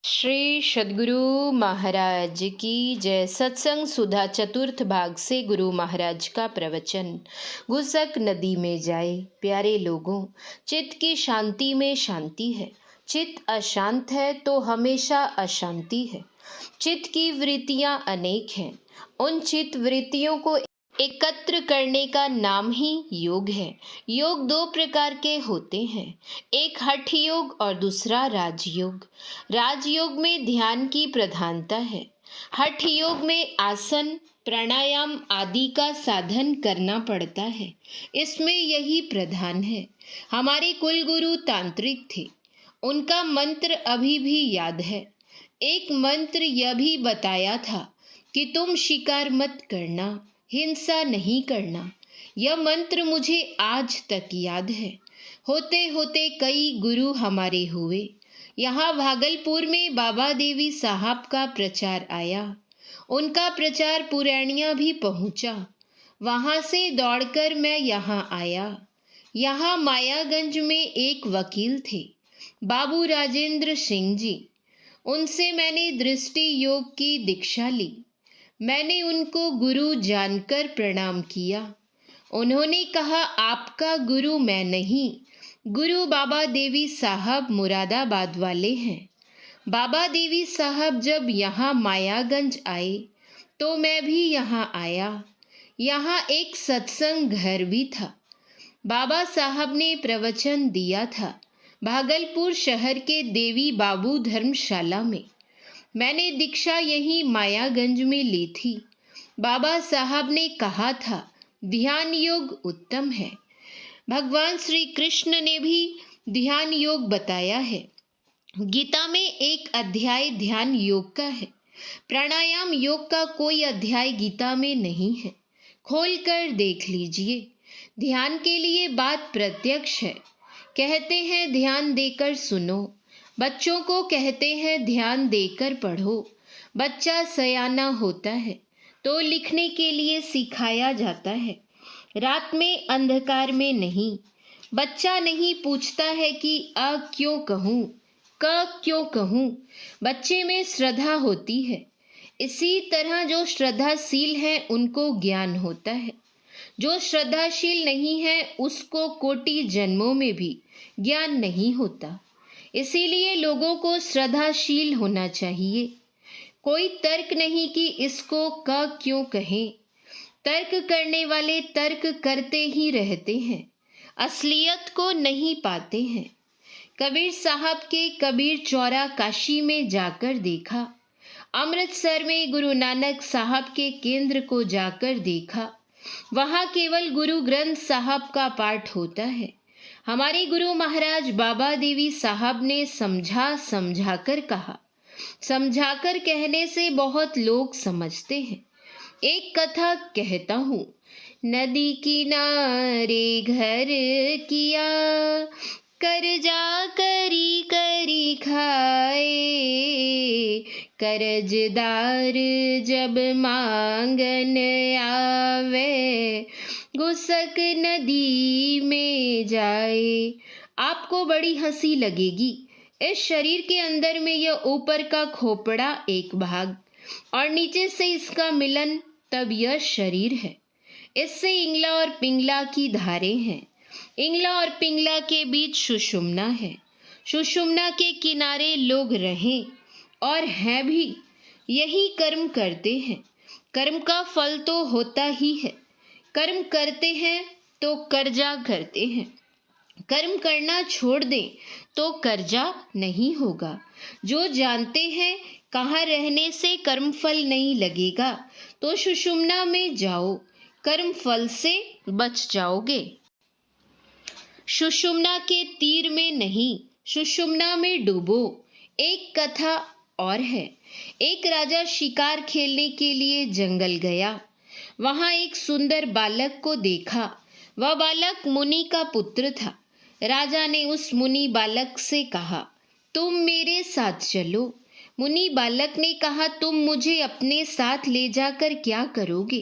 श्री सद्गुरु महाराज की जय। सत्संग सुधा चतुर्थ भाग से गुरु महाराज का प्रवचन। गुसक नदी में जाए। प्यारे लोगों, चित्त की शांति में शांति है। चित्त अशांत है तो हमेशा अशांति है। चित्त की वृत्तियां अनेक हैं। उन चित्त वृत्तियों को एकत्र करने का नाम ही योग है। योग दो प्रकार के होते हैं, एक हठ योग और दूसरा राजयोग। राजयोग में ध्यान की प्रधानता है। हठ योग में आसन प्राणायाम आदि का साधन करना पड़ता है। इसमें यही प्रधान है। हमारे कुलगुरु तांत्रिक थे। उनका मंत्र अभी भी याद है। एक मंत्र यह भी बताया था कि तुम शिकार मत करना, हिंसा नहीं करना। यह मंत्र मुझे आज तक याद है। होते होते कई गुरु हमारे हुए। यहाँ भागलपुर में बाबा देवी साहब का प्रचार आया। उनका प्रचार पुरानिया भी पहुँचा। वहाँ से दौड़कर मैं यहाँ आया। यहाँ मायागंज में एक वकील थे, बाबू राजेंद्र सिंह जी। उनसे मैंने दृष्टि योग की दीक्षा ली। मैंने उनको गुरु जानकर प्रणाम किया। उन्होंने कहा, आपका गुरु मैं नहीं, गुरु बाबा देवी साहब मुरादाबाद वाले हैं। बाबा देवी साहब जब यहाँ मायागंज आए तो मैं भी यहाँ आया। यहाँ एक सत्संग घर भी था। बाबा साहब ने प्रवचन दिया था भागलपुर शहर के देवी बाबू धर्मशाला में। मैंने दीक्षा यहीं मायागंज में ली थी। बाबा साहब ने कहा था, ध्यान योग उत्तम है। भगवान श्री कृष्ण ने भी ध्यान योग बताया है। गीता में एक अध्याय ध्यान योग का है। प्राणायाम योग का कोई अध्याय गीता में नहीं है। खोल कर देख लीजिए। ध्यान के लिए बात प्रत्यक्ष है। कहते हैं ध्यान देकर सुनो। बच्चों को कहते हैं ध्यान देकर पढ़ो। बच्चा सयाना होता है तो लिखने के लिए सिखाया जाता है, रात में अंधकार में नहीं। बच्चा नहीं पूछता है कि अ क्यों कहूँ, क क्यों कहूँ। बच्चे में श्रद्धा होती है। इसी तरह जो श्रद्धाशील है उनको ज्ञान होता है। जो श्रद्धाशील नहीं है उसको कोटि जन्मों में भी ज्ञान नहीं होता। इसीलिए लोगों को श्रद्धाशील होना चाहिए। कोई तर्क नहीं कि इसको क क्यों कहें। तर्क करने वाले तर्क करते ही रहते हैं, असलियत को नहीं पाते हैं। कबीर साहब के कबीर चौरा काशी में जाकर देखा। अमृतसर में गुरु नानक साहब के केंद्र को जाकर देखा। वहाँ केवल गुरु ग्रंथ साहब का पाठ होता है। हमारे गुरु महाराज बाबा देवी साहब ने समझा कर कहा। समझाकर कहने से बहुत लोग समझते हैं। एक कथा कहता हूँ। नदी किनारे घर किया, कर्जा करी करी खाए। कर्जदार जब मांगन आवे, गुसक नदी में जाए। आपको बड़ी हंसी लगेगी। इस शरीर के अंदर में यह ऊपर का खोपड़ा एक भाग और नीचे से इसका मिलन, तब यह शरीर है। इससे इंगला और पिंगला की धारें हैं। इंगला और पिंगला के बीच सुषुम्ना है। सुषुम्ना के किनारे लोग रहें और हैं भी। यही कर्म करते हैं। कर्म का फल तो होता ही है। कर्म करते हैं तो कर्जा करते हैं। कर्म करना छोड़ दें तो कर्जा नहीं होगा। जो जानते हैं कहाँ रहने से कर्म फल नहीं लगेगा तो सुषुम्ना में जाओ, कर्म फल से बच जाओगे। सुषुम्ना के तीर में नहीं, सुषुम्ना में डूबो। एक कथा और है। एक राजा शिकार खेलने के लिए जंगल गया। वहाँ एक सुंदर बालक को देखा। वह बालक मुनि का पुत्र था। राजा ने उस मुनि बालक से कहा, तुम मेरे साथ चलो। मुनि बालक ने कहा, तुम मुझे अपने साथ ले जाकर क्या करोगे?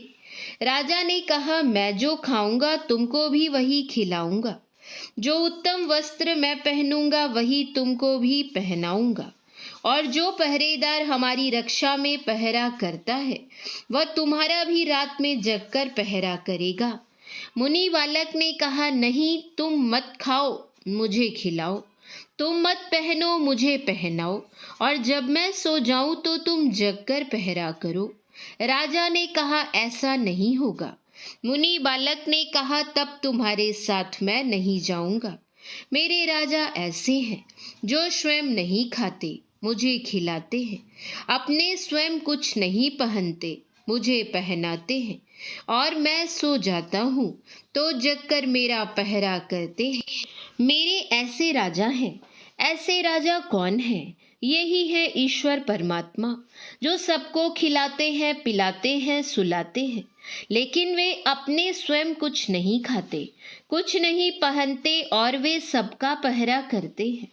राजा ने कहा, मैं जो खाऊंगा तुमको भी वही खिलाऊंगा। जो उत्तम वस्त्र मैं पहनूंगा वही तुमको भी पहनाऊंगा। और जो पहरेदार हमारी रक्षा में पहरा करता है वह तुम्हारा भी रात में जगकर पहरा करेगा। मुनि बालक ने कहा, नहीं, तुम मत खाओ, मुझे खिलाओ, तुम मत पहनो, मुझे पहनाओ, और जब मैं सो जाऊं तो तुम जगकर पहरा करो। राजा ने कहा, ऐसा नहीं होगा। मुनि बालक ने कहा, तब तुम्हारे साथ मैं नहीं जाऊंगा। मेरे राजा ऐसे हैं जो स्वयं नहीं खाते, मुझे खिलाते हैं, अपने स्वयं कुछ नहीं पहनते, मुझे पहनाते हैं, और मैं सो जाता हूँ तो जगकर मेरा पहरा करते हैं। मेरे ऐसे राजा हैं। ऐसे राजा कौन है? यही है ईश्वर परमात्मा, जो सबको खिलाते हैं, पिलाते हैं, सुलाते हैं, लेकिन वे अपने स्वयं कुछ नहीं खाते, कुछ नहीं पहनते, और वे सबका पहरा करते हैं।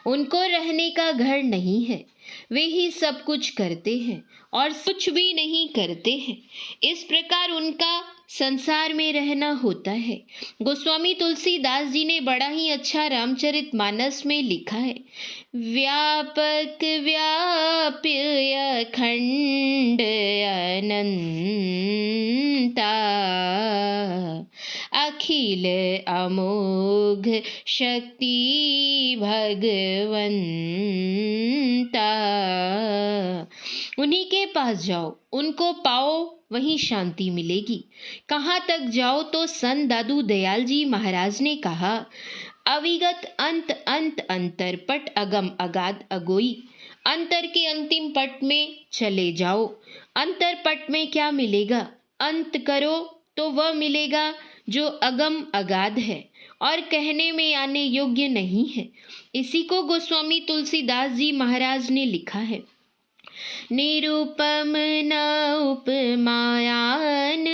उनको रहने का घर नहीं है, वे ही सब कुछ करते हैं और कुछ भी नहीं करते हैं। इस प्रकार उनका संसार में रहना होता है। गोस्वामी तुलसीदास जी ने बड़ा ही अच्छा रामचरितमानस में लिखा है, व्यापक व्याप्य अखंड अनंता, अखिल अमोघ शक्ति भगवंता। उन्हीं के पास जाओ, उनको पाओ, वहीं शांति मिलेगी। कहाँ तक जाओ? तो संत दादू दयाल जी महाराज ने कहा, अविगत अंत अंत अंतर पट अगम अगाध अगोई। अंतर के अंतिम पट में चले जाओ। अंतर पट में क्या मिलेगा? अंत करो तो वह मिलेगा जो अगम अगाध है और कहने में आने योग्य नहीं है। इसी को गोस्वामी तुलसीदास जी महाराज ने लिखा है, निरूपम न उपमायान,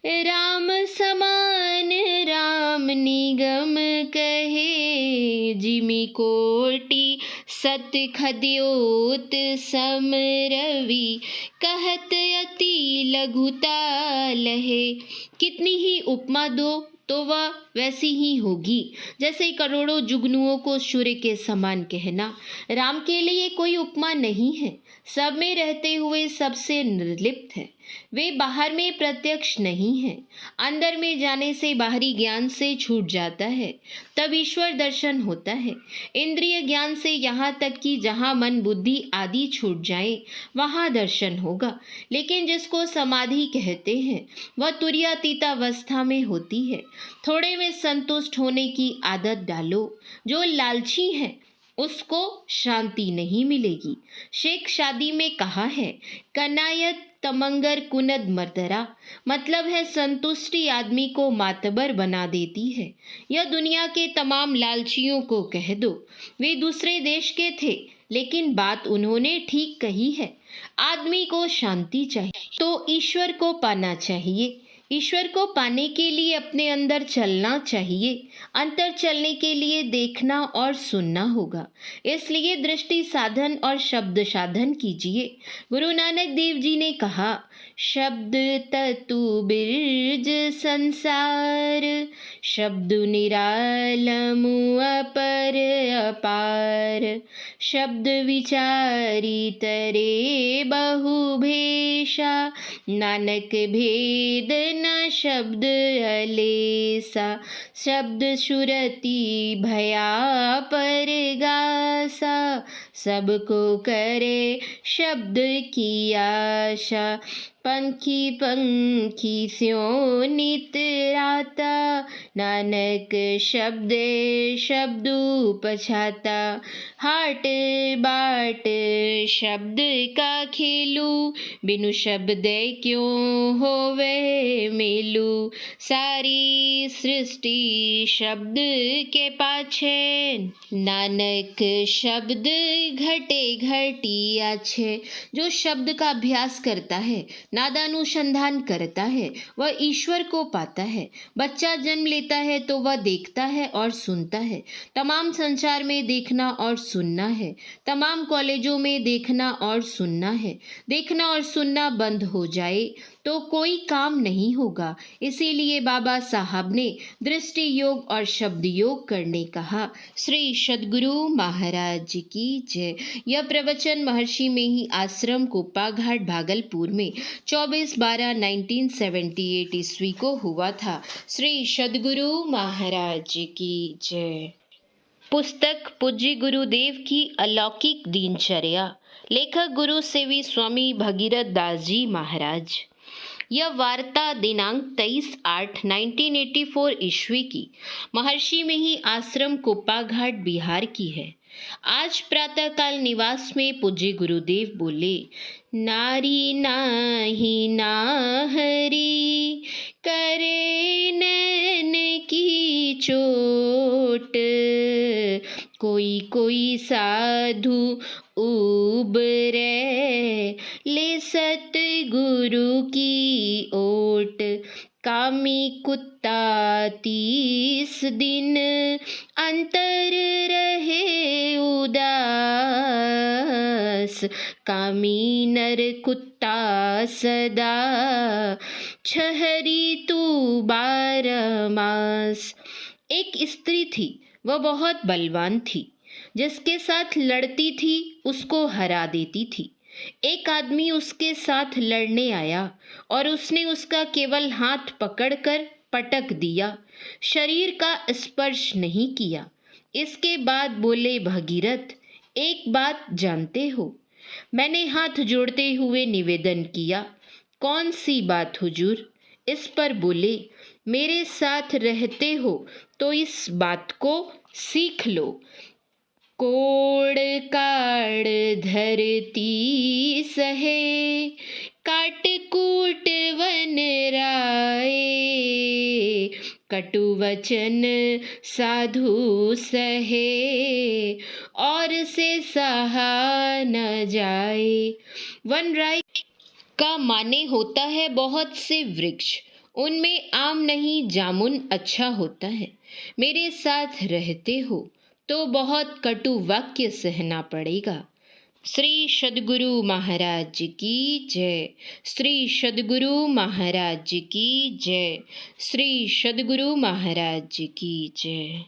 राम समान राम निगम कहे, जिमि कोटि सत खद्योत सम रवि, कहत अति लघुता लहे। कितनी ही उपमा दो तो वह वैसी ही होगी जैसे करोड़ों जुगनुओं को सूर्य के समान कहना। राम के लिए कोई उपमा नहीं है, सब में रहते हुए सबसे निर्लिप्त है। वे बाहर में प्रत्यक्ष नहीं है, अंदर में जाने से बाहरी ज्ञान से छूट जाता है, तब ईश्वर दर्शन होता है। इंद्रिय ज्ञान से यहाँ तक कि जहाँ मन बुद्धि आदि छूट जाए वहाँ दर्शन होगा। लेकिन जिसको समाधि कहते हैं वह तुर्यातीतावस्था में होती है। थोड़े में संतुष्ट होने की आदत डालो। जो लालची है उसको शांति नहीं मिलेगी। शेख शादी में कहा है, कनायत तमंगर कुनद मर्दरा, मतलब है संतुष्टि आदमी को मातबर बना देती है। यह दुनिया के तमाम लालचियों को कह दो। वे दूसरे देश के थे, लेकिन बात उन्होंने ठीक कही है। आदमी को शांति चाहिए तो ईश्वर को पाना चाहिए। ईश्वर को पाने के लिए अपने अंदर चलना चाहिए। अंतर चलने के लिए देखना और सुनना होगा। इसलिए दृष्टि साधन और शब्द साधन कीजिए। गुरु नानक देव जी ने कहा, शब्द ततु बिरज संसार, शब्द निरालम अपर अपार, शब्द विचारी तरे बहु भेषा, नानक भेद न शब्द अलेसा, शब्द सुरति भया परगासा, सबको करे शब्द की आशा, पंखी पंखी स्यों नित राता, नानक शब्दे शब्द पछाता, हाट बाट शब्द का खेलू, बिनु शब्द क्यों होवे मेलू, सारी सृष्टि शब्द के पाछे, नानक शब्द घटे घटिया छे। जो शब्द का अभ्यास करता है, नादानुसंधान करता है, वह ईश्वर को पाता है। बच्चा जन्म लेता है तो वह देखता है और सुनता है। तमाम संसार में देखना और सुनना है। तमाम कॉलेजों में देखना और सुनना है। देखना और सुनना बंद हो जाए तो कोई काम नहीं होगा। इसीलिए बाबा साहब ने दृष्टि योग और शब्द योग करने कहा। श्री सद्गुरु महाराज की जय। यह प्रवचन महर्षि में ही आश्रम कोप्पा घाट भागलपुर में 24/12/1978 ईस्वी को हुआ था। श्री सद्गुरु महाराज की जय। पुस्तक पूज्य गुरुदेव की अलौकिक दिनचर्या। लेखक गुरु सेवी स्वामी भगीरथ दास जी महाराज। यह वार्ता दिनांक 23/8/1984 ईस्वी की महर्षि में ही आश्रम कोप्पा घाट बिहार की है। आज प्रातःकाल निवास में पूज्य गुरुदेव बोले, नारी नाही नाहरी करे नैन की चोट, कोई कोई साधु उबरे ले सतगुरु की ओट, कामी कुत्ता 30 दिन अंतर रहे उदास, कामी नर कुत्ता सदा छहरी तू 12 मास। एक स्त्री थी, वह बहुत बलवान थी। जिसके साथ लड़ती थी उसको हरा देती थी। एक आदमी उसके साथ लड़ने आया और उसने उसका केवल हाथ पकड़कर पटक दिया, शरीर का स्पर्श नहीं किया। इसके बाद बोले, भगीरथ, एक बात जानते हो? मैंने हाथ जोड़ते हुए निवेदन किया, कौन सी बात हुजूर? इस पर बोले, मेरे साथ रहते हो तो इस बात को सीख लो। कोड़ काड़ धरती सहे, काट कूट वन राए, कटु वचन साधु सहे, और से सहा न जाए। वन राय का माने होता है बहुत से वृक्ष, उनमें आम नहीं जामुन अच्छा होता है। मेरे साथ रहते हो तो बहुत कटु वाक्य सहना पड़ेगा। श्री सद्गुरु महाराज की जय। श्री सद्गुरु महाराज की जय। श्री सद्गुरु महाराज की जय।